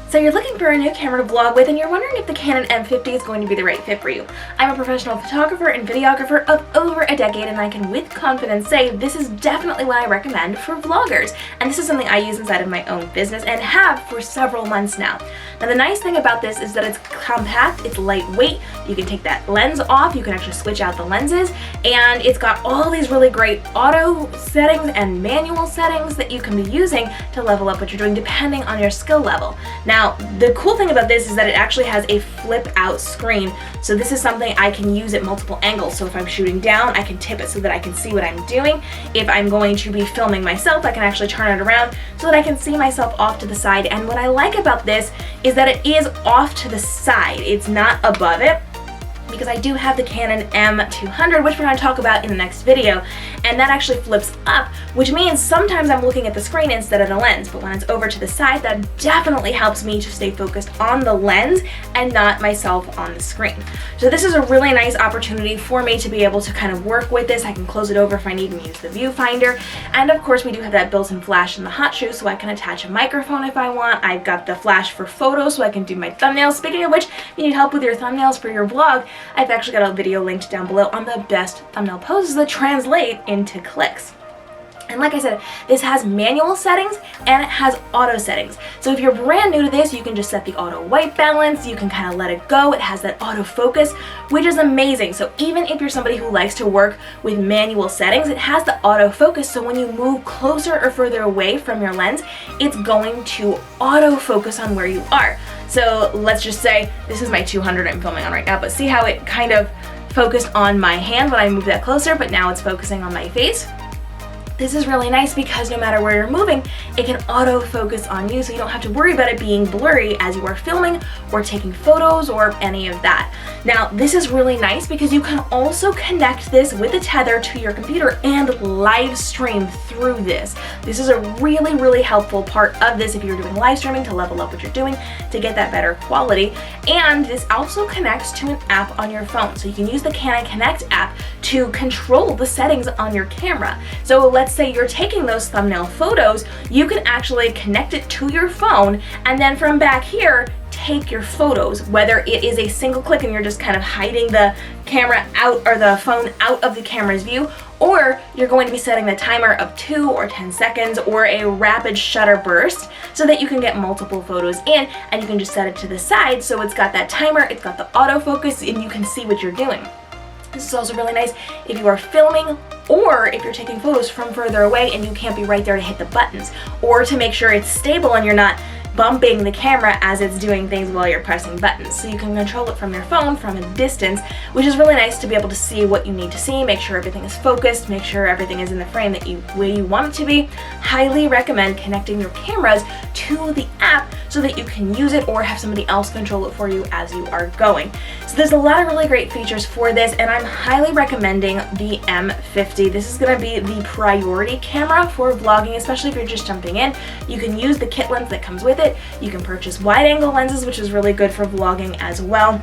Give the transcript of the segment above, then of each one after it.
So you're looking for a new camera to vlog with and you're wondering if the Canon M50 is going to be the right fit for you. I'm a professional photographer and videographer of over a decade and I can with confidence say this is definitely what I recommend for vloggers. And this is something I use inside of my own business and have for several months now. Now the nice thing about this is that it's compact, it's lightweight, you can take that lens off, you can actually switch out the lenses, and it's got all these really great auto settings and manual settings that you can be using to level up what you're doing depending on your skill level. Now, the cool thing about this is that it actually has a flip out screen. So this is something I can use at multiple angles. So if I'm shooting down, I can tip it so that I can see what I'm doing. If I'm going to be filming myself, I can actually turn it around so that I can see myself off to the side. And what I like about this is that it is off to the side. It's not above it, because I do have the Canon M200, which we're going to talk about in the next video, and that actually flips up, which means sometimes I'm looking at the screen instead of the lens, but when it's over to the side, that definitely helps me to stay focused on the lens and not myself on the screen. So this is a really nice opportunity for me to be able to kind of work with this. I can close it over if I need and use the viewfinder, and of course we do have that built-in flash in the hot shoe, so I can attach a microphone if I want. I've got the flash for photos so I can do my thumbnails. Speaking of which, if you need help with your thumbnails for your vlog, I've actually got a video linked down below on the best thumbnail poses that translate into clicks. And like I said, this has manual settings and it has auto settings. So if you're brand new to this, you can just set the auto white balance, you can kind of let it go. It has that auto focus, which is amazing. So even if you're somebody who likes to work with manual settings, it has the auto focus. So when you move closer or further away from your lens, it's going to auto focus on where you are. So let's just say this is my 200 I'm filming on right now, but see how it kind of focused on my hand when I moved that closer, but now it's focusing on my face. This is really nice because no matter where you're moving, it can auto-focus on you, so you don't have to worry about it being blurry as you are filming or taking photos or any of that. Now, this is really nice because you can also connect this with a tether to your computer and live stream through this. This is a really, really helpful part of this if you're doing live streaming to level up what you're doing to get that better quality. And this also connects to an app on your phone. So you can use the Canon Connect app to control the settings on your camera. So let's say you're taking those thumbnail photos, you can actually connect it to your phone and then from back here, take your photos, whether it is a single click and you're just kind of hiding the camera out or the phone out of the camera's view, or you're going to be setting the timer of 2 or 10 seconds or a rapid shutter burst so that you can get multiple photos in, and you can just set it to the side so it's got that timer, it's got the autofocus, and you can see what you're doing. This is also really nice if you are filming or if you're taking photos from further away and you can't be right there to hit the buttons, or to make sure it's stable and you're not bumping the camera as it's doing things while you're pressing buttons. So you can control it from your phone from a distance, which is really nice to be able to see what you need to see, make sure everything is focused, make sure everything is in the frame that way you want it to be. Highly recommend connecting your cameras to the app so that you can use it or have somebody else control it for you as you are going. So there's a lot of really great features for this, and I'm highly recommending the M50. This is going to be the priority camera for vlogging, especially if you're just jumping in. You can use the kit lens that comes with it. You can purchase wide angle lenses, which is really good for vlogging as well.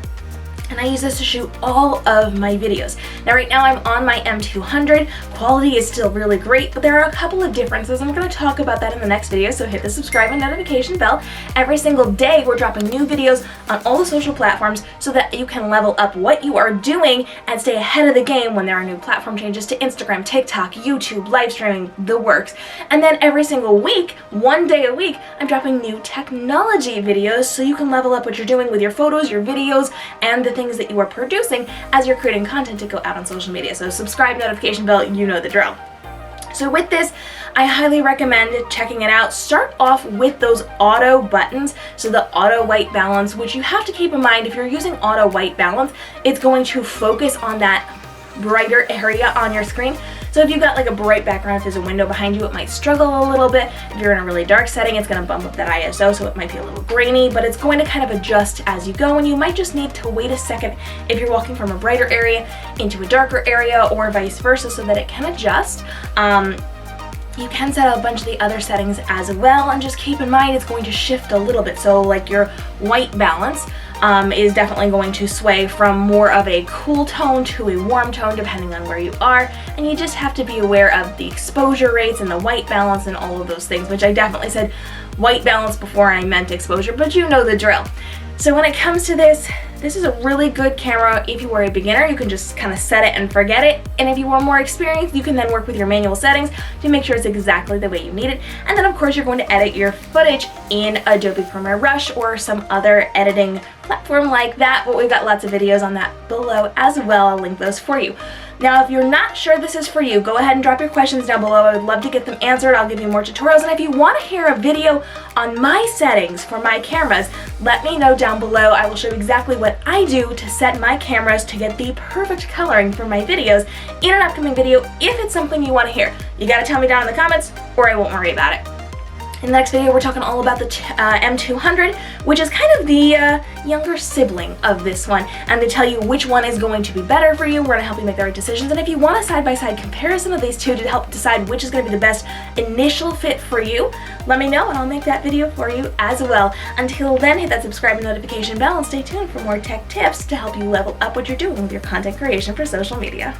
And I use this to shoot all of my videos. Now right now I'm on my M200. Quality is still really great, but there are a couple of differences. I'm going to talk about that in the next video, so hit the subscribe and notification bell. Every single day we're dropping new videos on all the social platforms so that you can level up what you are doing and stay ahead of the game when there are new platform changes to Instagram, TikTok, YouTube, live streaming, the works. And then every single week, one day a week, I'm dropping new technology videos so you can level up what you're doing with your photos, your videos, and the things that you are producing as you're creating content to go out on social media. So subscribe, notification bell, you know the drill. So with this, I highly recommend checking it out. Start off with those auto buttons, so the auto white balance, which you have to keep in mind if you're using auto white balance, it's going to focus on that brighter area on your screen. So if you've got like a bright background, if there's a window behind you, it might struggle a little bit. If you're in a really dark setting, it's going to bump up that ISO, so it might be a little grainy, but it's going to kind of adjust as you go, and you might just need to wait a second if you're walking from a brighter area into a darker area or vice versa so that it can adjust. You can set a bunch of the other settings as well, and just keep in mind it's going to shift a little bit. So like your white balance is definitely going to sway from more of a cool tone to a warm tone depending on where you are, and you just have to be aware of the exposure rates and the white balance and all of those things, which I definitely said white balance before I meant exposure, but you know the drill. So when it comes to this is a really good camera. If you were a beginner, you can just kind of set it and forget it. And if you are more experienced, you can then work with your manual settings to make sure it's exactly the way you need it. And then of course you're going to edit your footage in Adobe Premiere Rush or some other editing platform like that, but we've got lots of videos on that below as well. I'll link those for you. Now, if you're not sure this is for you, go ahead and drop your questions down below. I would love to get them answered. I'll give you more tutorials. And if you want to hear a video on my settings for my cameras, let me know down below. I will show you exactly what I do to set my cameras to get the perfect coloring for my videos in an upcoming video if it's something you want to hear. You got to tell me down in the comments or I won't worry about it. In the next video, we're talking all about the M200, which is kind of the younger sibling of this one, and they tell you which one is going to be better for you. We're going to help you make the right decisions, and if you want a side-by-side comparison of these two to help decide which is going to be the best initial fit for you, let me know and I'll make that video for you as well. Until then, hit that subscribe and notification bell and stay tuned for more tech tips to help you level up what you're doing with your content creation for social media.